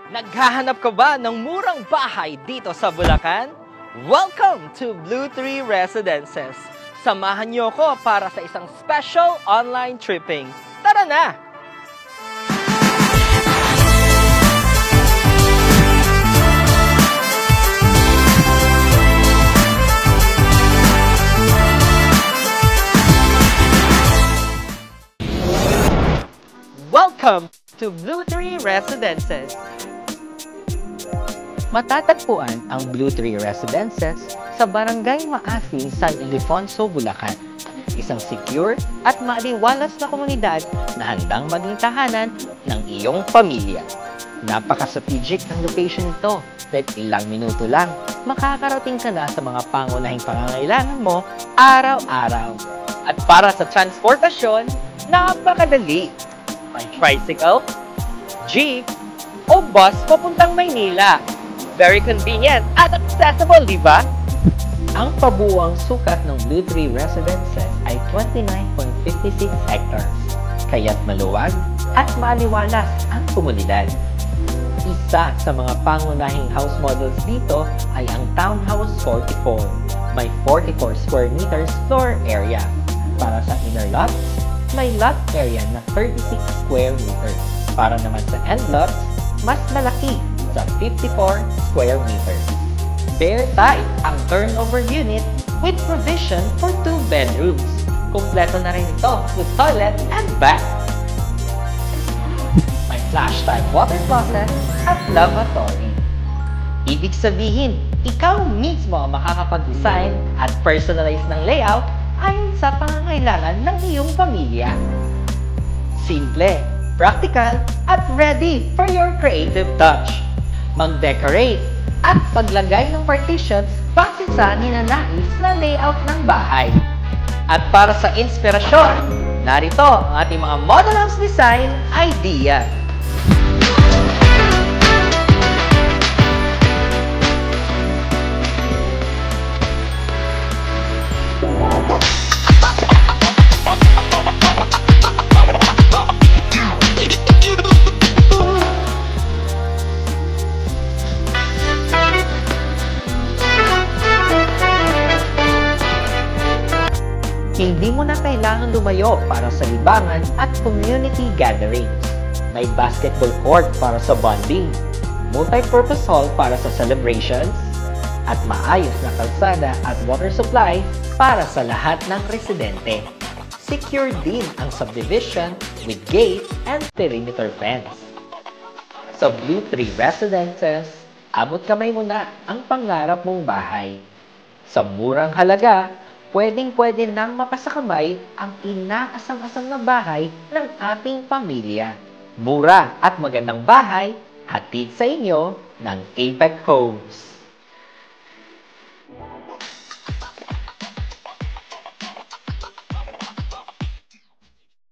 Naghahanap ka ba ng murang bahay dito sa Bulacan? Welcome to Blue Tree Residences. Samahan niyo ko para sa isang special online tripping. Tara na! Welcome to Blue Tree Residences. Matatagpuan ang Blue Tree Residences sa Barangay Maasin, San Ildefonso, Bulacan. Isang secure at maaliwalas na komunidad na handang maging tahanan ng iyong pamilya. Napaka-strategic ng location nito dahil ilang minuto lang makakarating ka na sa mga pangunahing pangangailangan mo araw-araw. At para sa transportasyon, napakadali. May tricycle, jeep, o bus papuntang Maynila. Very convenient at accessible, di ba? Ang pabuwang sukat ng Blue Tree Residences ay 29.56 hectares. Kaya't maluwag at maaliwalas ang komunidad. Isa sa mga pangunahing house models dito ay ang Townhouse 44. May 44 square meters floor area. Para sa inner lots, may lot area na 36 square meters. Para naman sa end lots, mas malaki sa 54 square meters. Bare type ang turnover unit with provision for 2 bedrooms. Kompleto na rin ito with toilet and bath. May flash type water closet at lavatory. Ibig sabihin, ikaw mismo ang makakapag-design at personalize ng layout ayon sa pangangailangan ng iyong pamilya. Simple, practical, at ready for your creative touch. Mag-decorate at paglagay ng partitions base sa ninanais na layout ng bahay. At para sa inspirasyon, narito ang ating mga model house design idea. Hindi mo na kailangan lumayo para sa libangan at community gatherings. May basketball court para sa bonding, multi-purpose hall para sa celebrations, at maayos na kalsada at water supply para sa lahat ng residente. Secure din ang subdivision with gate and perimeter fence. Sa Blue Tree Residences, abot kamay mo na ang pangarap mong bahay. Sa murang halaga, pwedeng-pwede nang mapasakamay ang inaasam-asam na bahay ng ating pamilya. Mura at magandang bahay, hatid sa inyo ng Apex Homes.